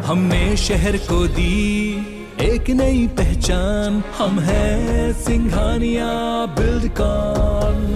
हमने शहर को दी एक नई पहचान, हम हैं सिंघानिया बिल्डकॉन।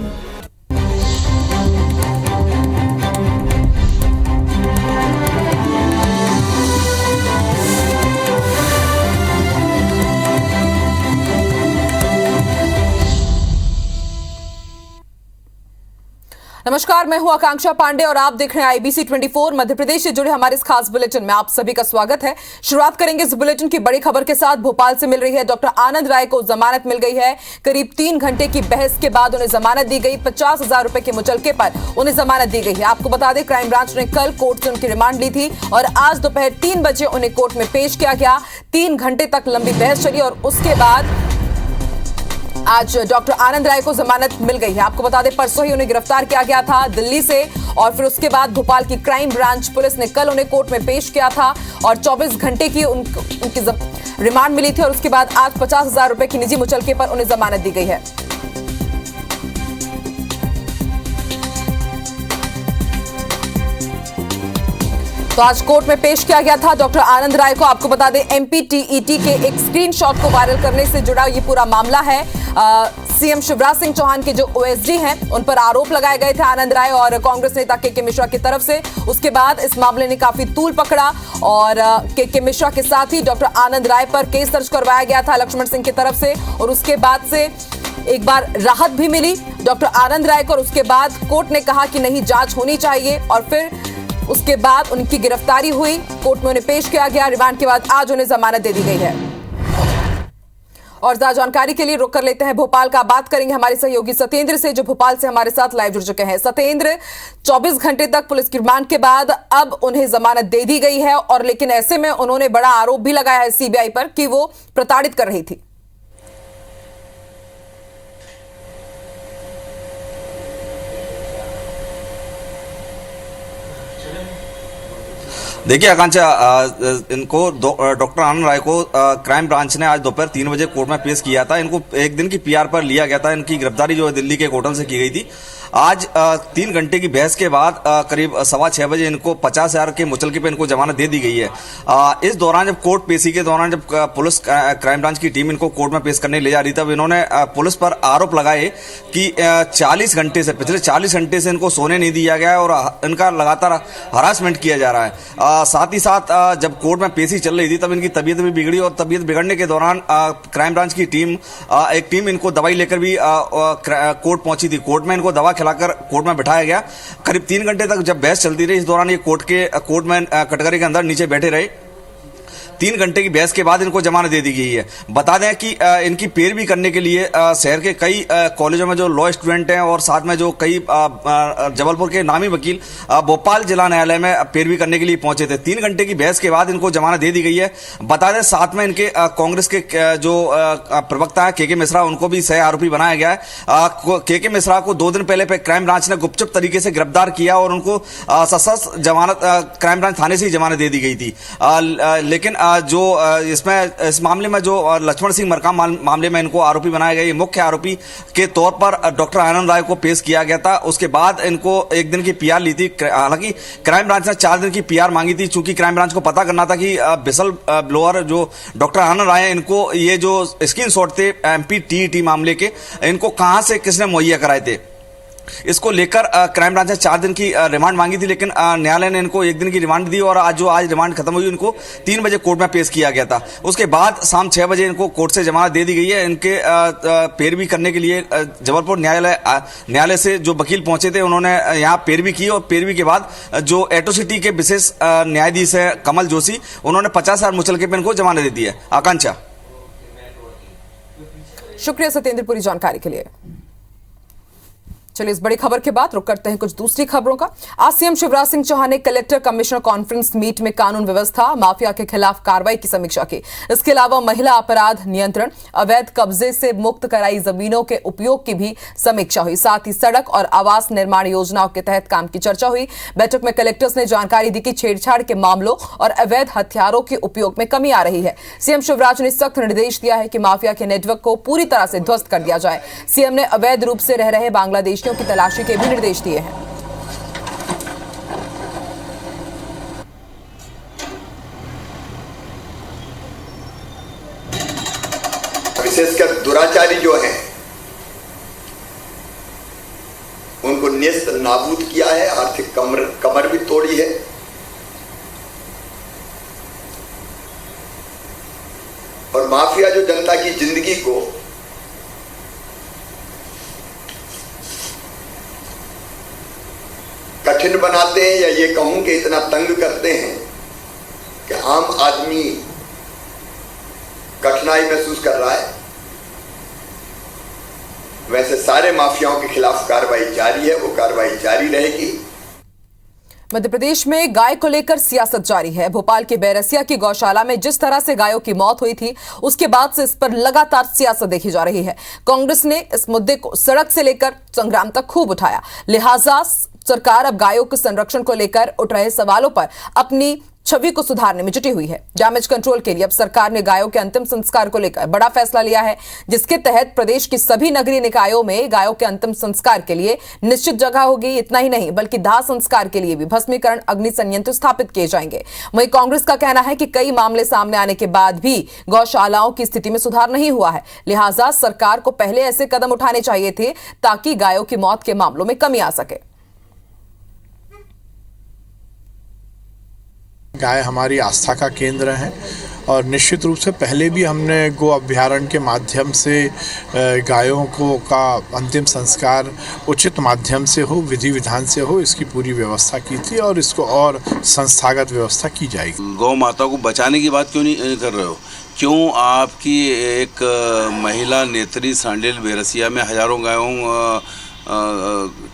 नमस्कार, मैं हूं आकांक्षा पांडे और आप देख रहे हैं आईबीसी 24 मध्य प्रदेश से जुड़े हमारे इस खास बुलेटिन में आप सभी का स्वागत है। शुरुआत करेंगे इस बुलेटिन की बड़ी खबर के साथ। भोपाल से मिल रही है डॉक्टर आनंद राय को जमानत मिल गई है। करीब 3 घंटे की बहस के बाद उन्हें जमानत दी गई। 50,000 रुपए के मुचलके पर उन्हें जमानत दी गई है। आपको बता दें, क्राइम ब्रांच ने कल कोर्ट से उनकी रिमांड ली थी और आज दोपहर 3 बजे उन्हें कोर्ट में पेश किया गया। 3 घंटे तक लंबी बहस चली और उसके बाद आज डॉक्टर आनंद राय को जमानत मिल गई है। आपको बता दें, परसों ही उन्हें गिरफ्तार किया गया था दिल्ली से और फिर उसके बाद भोपाल की क्राइम ब्रांच पुलिस ने कल उन्हें कोर्ट में पेश किया था और 24 घंटे की उनकी रिमांड मिली थी और उसके बाद आज 50,000 रुपए की निजी मुचलके पर उन्हें जमानत दी गई है। तो आज कोर्ट में पेश किया गया था डॉक्टर आनंद राय को। आपको बता दें, एमपीटीईटी के एक स्क्रीनशॉट को वायरल करने से जुड़ा ये पूरा मामला है। सीएम शिवराज सिंह चौहान के जो ओएसडी हैं उन पर आरोप लगाए गए थे आनंद राय और कांग्रेस नेता के मिश्रा की तरफ से। उसके बाद इस मामले ने काफी तूल पकड़ा और के मिश्रा के साथ ही डॉक्टर आनंद राय पर केस दर्ज करवाया गया था लक्ष्मण सिंह की तरफ से और उसके बाद से एक बार राहत भी मिली डॉक्टर आनंद राय को और उसके बाद कोर्ट ने कहा कि नहीं, जांच होनी चाहिए और फिर उसके बाद उनकी गिरफ्तारी हुई। कोर्ट में उन्हें पेश किया गया। रिमांड के बाद आज उन्हें जमानत दे दी गई है। और ज्यादा जानकारी के लिए रुक कर लेते हैं भोपाल का। बात करेंगे हमारे सहयोगी सत्येंद्र से, जो भोपाल से हमारे साथ लाइव जुड़ चुके हैं। सत्येंद्र, 24 घंटे तक पुलिस की रिमांड के बाद अब उन्हें जमानत दे दी गई है और लेकिन ऐसे में उन्होंने बड़ा आरोप भी लगाया है सीबीआई पर कि वो प्रताड़ित कर रही थी। देखिए आकांक्षा, इनको डॉक्टर आनंद राय को क्राइम ब्रांच ने आज दोपहर 3 बजे कोर्ट में पेश किया था। इनको एक दिन की पीआर पर लिया गया था। इनकी गिरफ्तारी जो है दिल्ली के एक होटल से की गई थी। आज 3 घंटे की बहस के बाद करीब 6:15 बजे इनको 50,000 के मुचलके पे इनको जमानत दे दी गई है। इस दौरान जब कोर्ट पेशी के दौरान जब पुलिस क्राइम ब्रांच की टीम इनको कोर्ट में पेश करने ले जा रही, तब इन्होंने पुलिस पर आरोप लगाए कि 40 घंटे से पिछले 40 घंटे से इनको सोने नहीं दिया गया है और इनका लगातार हरासमेंट किया जा रहा है। साथ ही साथ जब कोर्ट में पेशी चल रही थी तब इनकी तबीयत भी बिगड़ी और तबीयत बिगड़ने के दौरान क्राइम ब्रांच की टीम एक टीम इनको दवाई लेकर भी कोर्ट पहुंची थी। कोर्ट में इनको दवा खिलाकर कोर्ट में बिठाया गया। करीब 3 घंटे तक जब बहस चलती रही, इस दौरान ये कोर्ट में कटघरे के अंदर नीचे बैठे रहे। 3 घंटे की बहस के बाद इनको जमानत दे दी गई है। बता दें कि इनकी पैरवी करने के लिए शहर के कई कॉलेजों में जो लॉ स्टूडेंट हैं और साथ में जो कई जबलपुर के नामी वकील भोपाल जिला न्यायालय में पैरवी करने के लिए पहुंचे थे। 3 घंटे की बहस के बाद इनको जमानत दे दी गई है। बता दें, साथ में इनके कांग्रेस के जो प्रवक्ता है के मिश्रा, उनको भी सह आरोपी बनाया गया है। के मिश्रा को 2 दिन पहले क्राइम ब्रांच ने गुपचुप तरीके से गिरफ्तार किया और उनको सशस्त्र जमानत क्राइम ब्रांच थाने से ही जमानत दे दी गई थी। लेकिन जो इस मामले में जो लक्ष्मण सिंह मरकाम मामले में इनको आरोपी बनाया गया, मुख्य आरोपी के तौर पर डॉक्टर आनंद राय को पेश किया गया था। उसके बाद इनको 1 दिन की पीआर ली थी। हालांकि क्राइम ब्रांच ने 4 दिन की पीआर मांगी थी, चूंकि क्राइम ब्रांच को पता करना था कि विसल ब्लोअर जो डॉक्टर आनंद राय, इनको ये जो स्क्रीनशॉट थे एमपीटीईटी मामले के, इनको कहां से किसने मुहैया कराए थे, इसको लेकर क्राइम ब्रांच ने 4 दिन की रिमांड मांगी थी। लेकिन न्यायालय ने इनको 1 दिन की रिमांड दी और आज रिमांड खत्म हुई, इनको 3 बजे कोर्ट में पेश किया गया था। उसके बाद शाम 6 बजे इनको कोर्ट से जमानत दे दी गई है। इनके पैरवी करने के लिए जबलपुर न्यायालय से जो वकील पहुंचे थे, उन्होंने यहाँ पैरवी की और पैरवी के बाद जो एट्रोसिटी के विशेष न्यायाधीश है कमल जोशी, उन्होंने 50,000 मुचलके पे इनको जमानत दे दी है। आकांक्षा, शुक्रिया सत्येंद्र पूरी जानकारी के लिए। चलिए, इस बड़ी खबर के बाद रुक करते हैं कुछ दूसरी खबरों का। आज सीएम शिवराज सिंह चौहान ने कलेक्टर कमिश्नर कॉन्फ्रेंस मीट में कानून व्यवस्था, माफिया के खिलाफ कार्रवाई की समीक्षा की। इसके अलावा महिला अपराध नियंत्रण, अवैध कब्जे से मुक्त कराई जमीनों के उपयोग की भी समीक्षा हुई। साथ ही सड़क और आवास निर्माण योजनाओं के तहत काम की चर्चा हुई। बैठक में कलेक्टर्स ने जानकारी दी कि छेड़छाड़ के मामलों और अवैध हथियारों के उपयोग में कमी आ रही है। सीएम शिवराज ने सख्त निर्देश दिया है कि माफिया के नेटवर्क को पूरी तरह से ध्वस्त कर दिया जाए। सीएम ने अवैध रूप से रह रहे बांग्लादेश की तलाशी के भी निर्देश दिए हैं। विशेषकर दुराचारी जो हैं उनको नेस्त नाबूद किया है, आर्थिक कमर भी तोड़ी है। और माफिया जो जनता की जिंदगी को कठिन बनाते हैं, या ये कहूं कि इतना तंग करते हैं कि आम आदमी कठिनाई महसूस कर रहा है, वैसे सारे माफियाओं के खिलाफ कार्रवाई जारी है, वो कार्रवाई जारी रहेगी। मध्य प्रदेश में गाय को लेकर सियासत जारी है। भोपाल के बैरसिया की गौशाला में जिस तरह से गायों की मौत हुई थी, उसके बाद से इस पर लगातार सियासत देखी जा रही है। कांग्रेस ने इस मुद्दे को सड़क से लेकर संग्राम तक खूब उठाया। लिहाजा सरकार अब गायों के संरक्षण को लेकर उठ रहे सवालों पर अपनी छवि को सुधारने में जुटी हुई है। डैमेज कंट्रोल के लिए अब सरकार ने गायों के अंतिम संस्कार को लेकर बड़ा फैसला लिया है, जिसके तहत प्रदेश की सभी नगरीय निकायों में गायों के अंतिम संस्कार के लिए निश्चित जगह होगी। इतना ही नहीं, बल्कि दाह संस्कार के लिए भी भस्मीकरण अग्नि संयंत्र स्थापित किए जाएंगे। वहीं कांग्रेस का कहना है कि कई मामले सामने आने के बाद भी गौशालाओं की स्थिति में सुधार नहीं हुआ है। लिहाजा सरकार को पहले ऐसे कदम उठाने चाहिए थे ताकि गायों की मौत के मामलों में कमी आ सके। गाय हमारी आस्था का केंद्र है और निश्चित रूप से पहले भी हमने गो अभ्यारण्य के माध्यम से गायों का अंतिम संस्कार उचित माध्यम से हो, विधि विधान से हो, इसकी पूरी व्यवस्था की थी और इसको और संस्थागत व्यवस्था की जाएगी। गौ माता को बचाने की बात क्यों नहीं कर रहे हो? क्यों आपकी एक महिला नेत्री सांडेल बैरसिया में हजारों गायों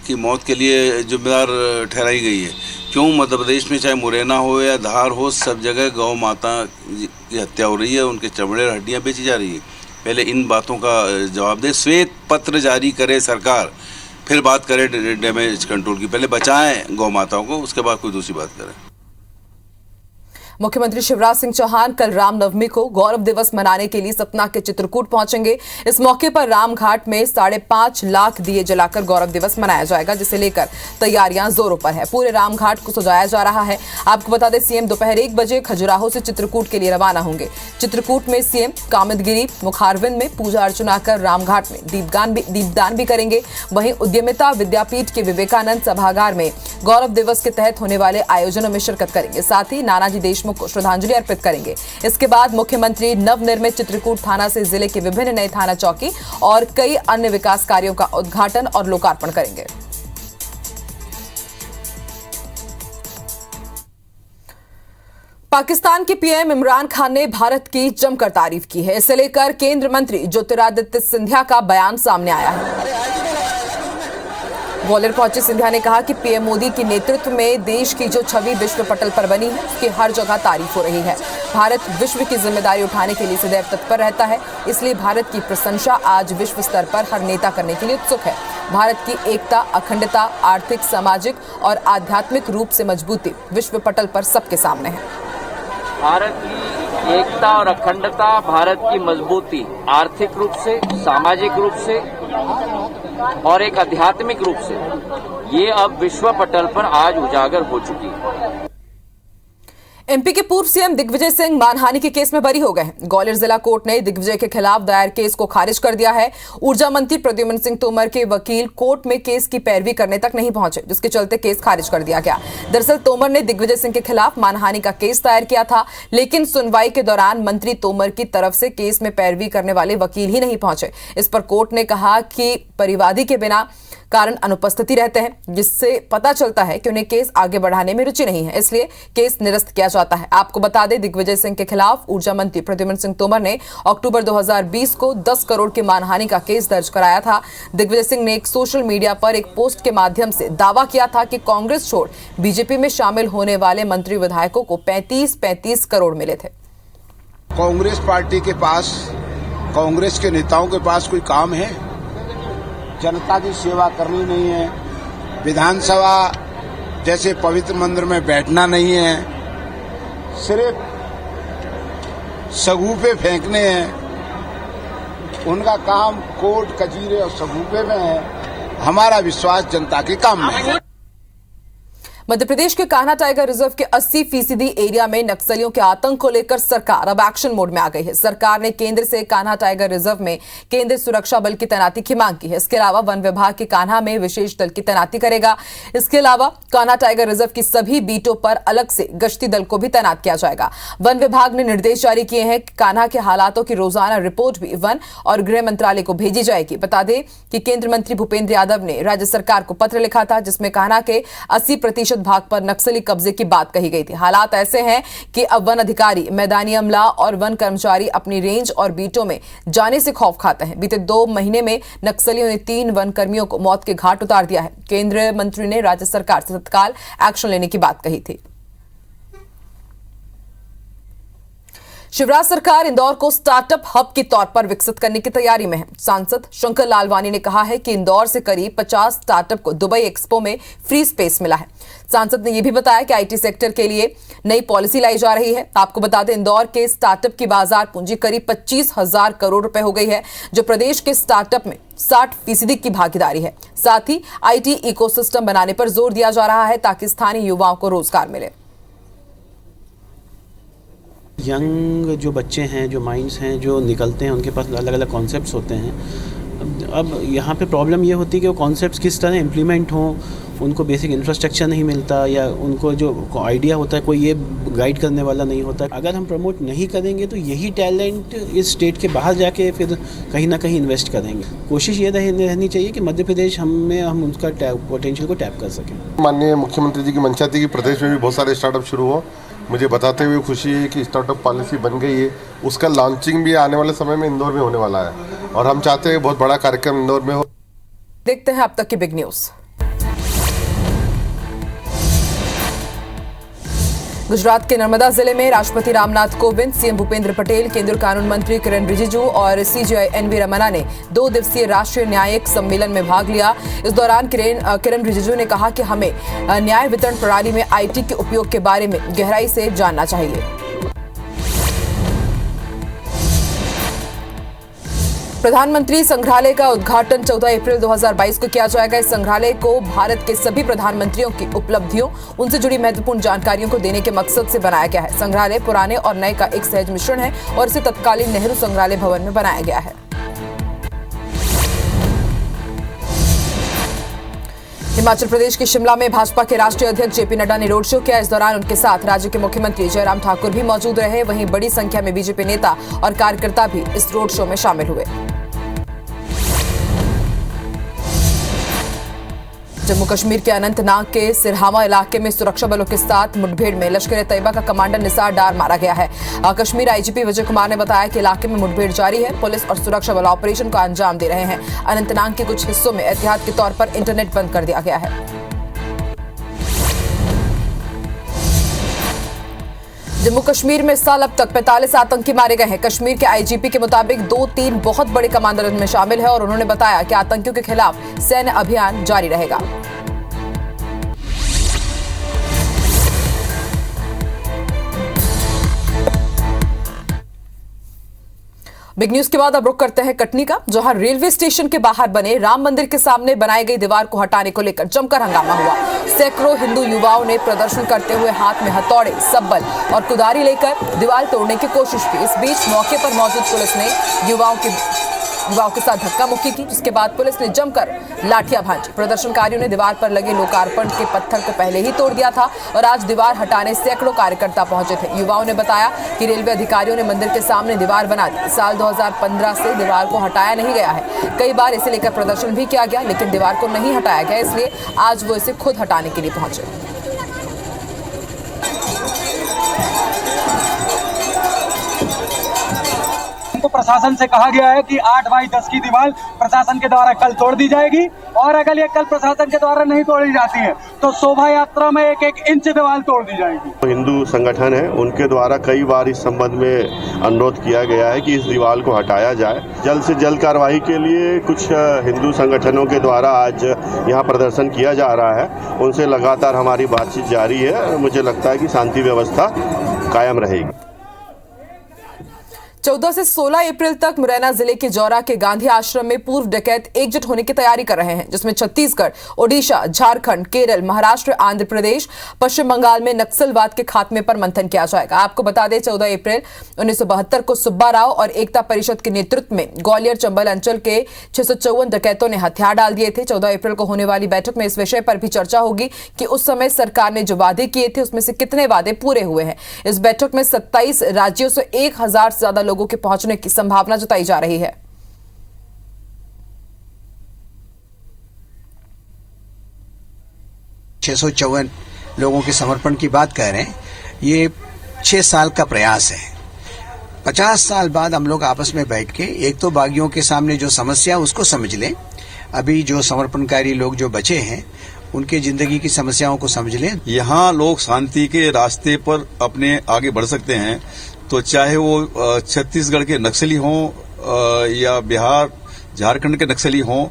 की मौत के लिए जिम्मेदार ठहराई गई है? क्यों मध्य प्रदेश में चाहे मुरैना हो या धार हो, सब जगह गौ माता की हत्या हो रही है, उनके चमड़े और हड्डियाँ बेची जा रही है? पहले इन बातों का जवाब दे। श्वेत पत्र जारी करे सरकार, फिर बात करे डैमेज कंट्रोल की। पहले बचाएं गौ माताओं को, उसके बाद कोई दूसरी बात करें। मुख्यमंत्री शिवराज सिंह चौहान कल रामनवमी को गौरव दिवस मनाने के लिए सतना के चित्रकूट पहुंचेंगे। इस मौके पर रामघाट में 5.5 लाख दिए जलाकर गौरव दिवस मनाया जाएगा, जिसे लेकर तैयारियां जोरों पर है। पूरे रामघाट को सजाया जा रहा है। आपको बता दें, सीएम दोपहर 1 बजे खजुराहो से चित्रकूट के लिए रवाना होंगे। चित्रकूट में सीएम कामदगिरी मुखारविंद में पूजा अर्चना कर रामघाट में दीपदान भी करेंगे। वहीं उद्यमिता विद्यापीठ के विवेकानंद सभागार में गौरव दिवस के तहत होने वाले आयोजनों में शिरकत करेंगे। साथ ही नानाजी देशमुख को श्रद्धांजलि अर्पित करेंगे। इसके बाद मुख्यमंत्री नवनिर्मित चित्रकूट थाना से जिले के विभिन्न नए थाना चौकी और कई अन्य विकास कार्यों का उद्घाटन और लोकार्पण करेंगे। पाकिस्तान के पीएम इमरान खान ने भारत की जमकर तारीफ की है। इसे लेकर केंद्रीय मंत्री ज्योतिरादित्य सिंधिया का बयान सामने आया है। ग्वालियर पहुंचे सिंधिया ने कहा कि पीएम मोदी के नेतृत्व में देश की जो छवि विश्व पटल पर बनी है, उसकी हर जगह तारीफ हो रही है। भारत विश्व की जिम्मेदारी उठाने के लिए सदैव तत्पर रहता है, इसलिए भारत की प्रशंसा आज विश्व स्तर पर हर नेता करने के लिए उत्सुक है। भारत की एकता, अखंडता, आर्थिक, सामाजिक और आध्यात्मिक रूप से मजबूती विश्व पटल पर सबके सामने है। भारत की एकता और अखंडता, भारत की मजबूती आर्थिक रूप से, सामाजिक रूप से और एक आध्यात्मिक रूप से, ये अब विश्व पटल पर आज उजागर हो चुकी है। एमपी के पूर्व सीएम दिग्विजय सिंह मानहानि के केस में बरी हो गए हैं। ग्वालियर जिला कोर्ट ने दिग्विजय के खिलाफ दायर केस को खारिज कर दिया है। ऊर्जा मंत्री प्रद्युम्न सिंह तोमर के वकील कोर्ट में केस की पैरवी करने तक नहीं पहुंचे, जिसके चलते केस खारिज कर दिया गया। दरअसल तोमर ने दिग्विजय सिंह के खिलाफ मानहानि का केस दायर किया था, लेकिन सुनवाई के दौरान मंत्री तोमर की तरफ से केस में पैरवी करने वाले वकील ही नहीं पहुंचे। इस पर कोर्ट ने कहा कि परिवादी के बिना कारण अनुपस्थिति रहते हैं, जिससे पता चलता है कि उन्हें केस आगे बढ़ाने में रुचि नहीं है, इसलिए केस निरस्त किया जाता है। आपको बता दें, दिग्विजय सिंह के खिलाफ ऊर्जा मंत्री प्रद्युम्न सिंह तोमर ने अक्टूबर 2020 को 10 करोड़ की मानहानि का केस दर्ज कराया था। दिग्विजय सिंह ने एक सोशल मीडिया पर एक पोस्ट के माध्यम से दावा किया था कि कांग्रेस छोड़ बीजेपी में शामिल होने वाले मंत्री विधायकों को 35 करोड़ मिले थे। कांग्रेस पार्टी के पास, कांग्रेस के नेताओं के पास कोई काम है? जनता की सेवा करनी नहीं है, विधानसभा जैसे पवित्र मंदिर में बैठना नहीं है, सिर्फ सगुफे फेंकने हैं। उनका काम कोर्ट कचहरी और सगुफे में है। हमारा विश्वास जनता के काम में है। मध्य प्रदेश के कान्हा टाइगर रिजर्व के 80% एरिया में नक्सलियों के आतंक को लेकर सरकार अब एक्शन मोड में आ गई है। सरकार ने केंद्र से कान्हा टाइगर रिजर्व में केंद्रीय सुरक्षा बल की तैनाती की मांग की है। इसके अलावा वन विभाग के कान्हा में विशेष दल की तैनाती करेगा। इसके अलावा कान्हा टाइगर रिजर्व की सभी बीटों पर अलग से गश्ती दल को भी तैनात किया जाएगा। वन विभाग ने निर्देश जारी किए हैं कि कान्हा के हालातों की रोजाना रिपोर्ट भी वन और गृह मंत्रालय को भेजी जाएगी। बता दें कि केंद्रीय मंत्री भूपेंद्र यादव ने राज्य सरकार को पत्र लिखा था, जिसमें कान्हा के 80% भाग पर नक्सली कब्जे की बात कही गई थी। हालात ऐसे हैं कि अब वन अधिकारी, मैदानी अमला और वन कर्मचारी अपनी रेंज और बीटों में जाने से खौफ खाते हैं। बीते 2 महीने में नक्सलियों ने 3 वन कर्मियों को मौत के घाट उतार दिया है। केंद्रीय मंत्री ने राज्य सरकार से तत्काल एक्शन लेने की बात कही थी। शिवराज सरकार इंदौर को स्टार्टअप हब के तौर पर विकसित करने की तैयारी में है। सांसद शंकर लालवानी ने कहा है कि इंदौर से करीब 50 स्टार्टअप को दुबई एक्सपो में फ्री स्पेस मिला है। सांसद ने यह भी बताया कि आईटी सेक्टर के लिए नई पॉलिसी लाई जा रही है। आपको बता दें, इंदौर के स्टार्टअप की बाजार पूंजी करीब 25,000 करोड़ रुपए हो गई है, जो प्रदेश के स्टार्टअप में 60% की भागीदारी है। साथ ही आईटी इकोसिस्टम बनाने पर जोर दिया जा रहा है ताकि स्थानीय युवाओं को रोजगार मिले। यंग जो बच्चे हैं, जो माइंड्स हैं, जो निकलते हैं, उनके पास अलग अलग कॉन्सेप्ट्स होते हैं। अब यहाँ पे प्रॉब्लम ये होती है कि वो कॉन्सेप्ट्स किस तरह इम्प्लीमेंट हों, उनको बेसिक इंफ्रास्ट्रक्चर नहीं मिलता, या उनको जो आइडिया होता है कोई ये गाइड करने वाला नहीं होता। अगर हम प्रमोट नहीं करेंगे तो यही टैलेंट इस स्टेट के बाहर जाके फिर कहीं ना कहीं इन्वेस्ट करेंगे। कोशिश ये रहनी चाहिए कि मध्य प्रदेश हम उसका पोटेंशियल को टैप कर सकें। माननीय मुख्यमंत्री जी की मंशा थी कि प्रदेश में भी बहुत सारे स्टार्टअप शुरू हो। मुझे बताते हुए खुशी है कि स्टार्टअप पॉलिसी बन गई है। उसका लॉन्चिंग भी आने वाले समय में इंदौर में होने वाला है और हम चाहते हैं बहुत बड़ा कार्यक्रम इंदौर में हो। देखते हैं अब तक की बिग न्यूज। गुजरात के नर्मदा जिले में राष्ट्रपति रामनाथ कोविंद, सीएम भूपेंद्र पटेल, केंद्रीय कानून मंत्री किरण रिजिजू और सीजेआई एनवी रमना ने 2 दिवसीय राष्ट्रीय न्यायिक सम्मेलन में भाग लिया। इस दौरान किरण रिजिजू ने कहा कि हमें न्याय वितरण प्रणाली में आईटी के उपयोग के बारे में गहराई से जानना चाहिए। प्रधानमंत्री संग्रहालय का उद्घाटन 14 अप्रैल 2022 को किया जाएगा। इस संग्रहालय को भारत के सभी प्रधानमंत्रियों की उपलब्धियों, उनसे जुड़ी महत्वपूर्ण जानकारियों को देने के मकसद से बनाया गया है। संग्रहालय पुराने और नए का एक सहज मिश्रण है और इसे तत्कालीन नेहरू संग्रहालय भवन में बनाया गया है। हिमाचल प्रदेश के शिमला में भाजपा के राष्ट्रीय अध्यक्ष जेपी नड्डा ने रोड शो किया। इस दौरान उनके साथ राज्य के मुख्यमंत्री जयराम ठाकुर भी मौजूद रहे। वहीं बड़ी संख्या में बीजेपी नेता और कार्यकर्ता भी इस रोड शो में शामिल हुए। जम्मू कश्मीर के अनंतनाग के सिरहावा इलाके में सुरक्षा बलों के साथ मुठभेड़ में लश्कर-ए-तैयबा का कमांडर निसार डार मारा गया है। कश्मीर आईजीपी विजय कुमार ने बताया कि इलाके में मुठभेड़ जारी है। पुलिस और सुरक्षा बल ऑपरेशन को अंजाम दे रहे हैं। अनंतनाग के कुछ हिस्सों में एहतियात के तौर पर इंटरनेट बंद कर दिया गया है। जम्मू कश्मीर में इस साल अब तक 45 आतंकी मारे गए हैं। कश्मीर के आईजीपी के मुताबिक 2-3 बहुत बड़े कमांडर इनमें शामिल है और उन्होंने बताया कि आतंकियों के खिलाफ सैन्य अभियान जारी रहेगा। बिग न्यूज के बाद अब रुक करते हैं कटनी का, जहां रेलवे स्टेशन के बाहर बने राम मंदिर के सामने बनाई गई दीवार को हटाने को लेकर जमकर हंगामा हुआ। सैकड़ों हिंदू युवाओं ने प्रदर्शन करते हुए हाथ में हथौड़े, सब्बल और कुदारी लेकर दीवार तोड़ने की कोशिश की। इस बीच मौके पर मौजूद पुलिस ने युवाओं के साथ धक्का मुक्की की, जिसके बाद पुलिस ने जमकर लाठियां भांजी। प्रदर्शनकारियों ने दीवार पर लगे लोकार्पण के पत्थर को पहले ही तोड़ दिया था और आज दीवार हटाने सैकड़ों कार्यकर्ता पहुंचे थे। युवाओं ने बताया कि रेलवे अधिकारियों ने मंदिर के सामने दीवार बना दी। साल 2015 से दीवार को हटाया नहीं गया है। कई बार इसे लेकर प्रदर्शन भी किया गया, लेकिन दीवार को नहीं हटाया गया, इसलिए आज वो इसे खुद हटाने के लिए पहुंचे। तो प्रशासन से कहा गया है कि 8x10 की दीवार प्रशासन के द्वारा कल तोड़ दी जाएगी और अगर ये कल प्रशासन के द्वारा नहीं तोड़ी जाती है तो शोभा यात्रा में 1-1 इंच दीवार तोड़ दी जाएगी। हिंदू संगठन है, उनके द्वारा कई बार इस संबंध में अनुरोध किया गया है कि इस दीवार को हटाया जाए। जल्द से जल्द कार्रवाई के लिए कुछ हिंदू संगठनों के द्वारा आज यहाँ प्रदर्शन किया जा रहा है। उनसे लगातार हमारी बातचीत जारी है। मुझे लगता है कि शांति व्यवस्था कायम रहेगी। 14 से 16 अप्रैल तक मुरैना जिले के जौरा के गांधी आश्रम में पूर्व डकैत एकजुट होने की तैयारी कर रहे हैं, जिसमें छत्तीसगढ़, ओडिशा, झारखंड, केरल, महाराष्ट्र, आंध्र प्रदेश, पश्चिम बंगाल में नक्सलवाद के खात्मे पर मंथन किया जाएगा। आपको बता दें 14 अप्रैल 1972 को सुब्बा राव और एकता परिषद के नेतृत्व में ग्वालियर चंबल अंचल के 654 डकैतों ने हथियार डाल दिए थे। 14 अप्रैल को होने वाली बैठक में इस विषय पर भी चर्चा होगी कि उस समय सरकार ने जो वादे किए थे उसमें से कितने वादे पूरे हुए हैं। इस बैठक में 27 राज्यों से 1000 से ज्यादा लोगों के पहुंचने की संभावना जताई जा रही है। $654 लोगों के समर्पण की बात कह रहे हैं। ये 6 साल का प्रयास है। 50 साल बाद हम लोग आपस में बैठ के एक तो बागियों के सामने जो समस्या उसको समझ लें, अभी जो समर्पणकारी लोग जो बचे हैं उनके जिंदगी की समस्याओं को समझ लें। यहाँ लोग शांति के रास्ते पर अपने आगे बढ़ सकते हैं, तो चाहे वो छत्तीसगढ़ के नक्सली हों या बिहार झारखंड के नक्सली हों,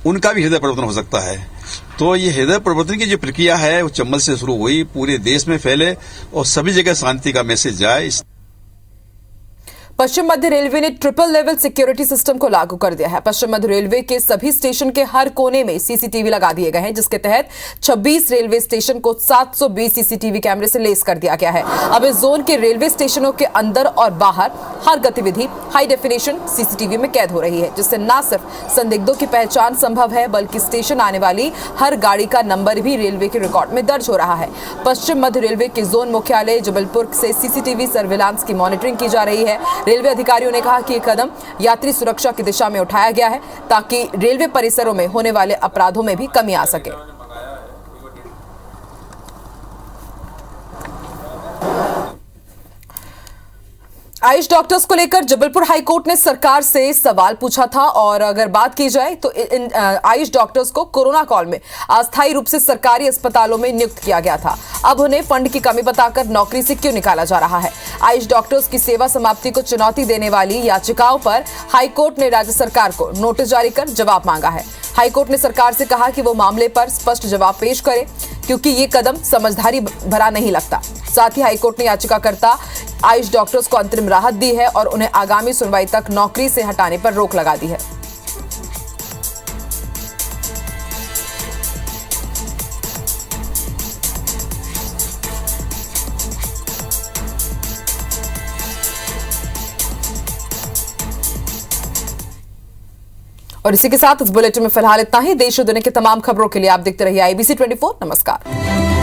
उनका भी हृदय परिवर्तन हो सकता है। तो ये हृदय परिवर्तन की जो प्रक्रिया है वो चंबल से शुरू हुई, पूरे देश में फैले और सभी जगह शांति का मैसेज जाए। पश्चिम मध्य रेलवे ने ट्रिपल लेवल सिक्योरिटी सिस्टम को लागू कर दिया है। पश्चिम मध्य रेलवे के सभी स्टेशन के हर कोने में सीसीटीवी लगा दिए गए हैं, जिसके तहत 26 रेलवे स्टेशन को 720 सीसीटीवी कैमरे से लेस कर दिया गया है। अब इस जोन के रेलवे स्टेशनों के अंदर और बाहर हर गतिविधि हाई डेफिनेशन सीसीटीवी में कैद हो रही है, जिससे न सिर्फ संदिग्धों की पहचान संभव है बल्कि स्टेशन आने वाली हर गाड़ी का नंबर भी रेलवे के रिकॉर्ड में दर्ज हो रहा है। पश्चिम मध्य रेलवे के जोन मुख्यालय जबलपुर से सीसीटीवी सर्विलांस की मॉनिटरिंग की जा रही है। रेलवे अधिकारियों ने कहा कि यह कदम यात्री सुरक्षा की दिशा में उठाया गया है ताकि रेलवे परिसरों में होने वाले अपराधों में भी कमी आ सके। आयुष डॉक्टर्स को लेकर जबलपुर हाईकोर्ट ने सरकार से सवाल पूछा था और अगर बात की जाए तो इन आयुष डॉक्टर्स को कोरोना कॉल में अस्थायी रूप से सरकारी अस्पतालों में नियुक्त किया गया था। अब उन्हें फंड की कमी बताकर नौकरी से क्यों निकाला जा रहा है? आयुष डॉक्टर्स की सेवा समाप्ति को चुनौती देने वाली याचिकाओं पर हाईकोर्ट ने राज्य सरकार को नोटिस जारी कर जवाब मांगा है। हाईकोर्ट ने सरकार से कहा कि वो मामले पर स्पष्ट जवाब पेश करे, क्योंकि ये कदम समझदारी भरा नहीं लगता। साथ ही हाईकोर्ट ने याचिकाकर्ता आयुष डॉक्टर्स को अंतरिम राहत दी है और उन्हें आगामी सुनवाई तक नौकरी से हटाने पर रोक लगा दी है। और इसी के साथ इस बुलेटिन में फिलहाल इतना ही। देश और दुनिया की तमाम खबरों के लिए आप देखते रहिए IBC 24। नमस्कार।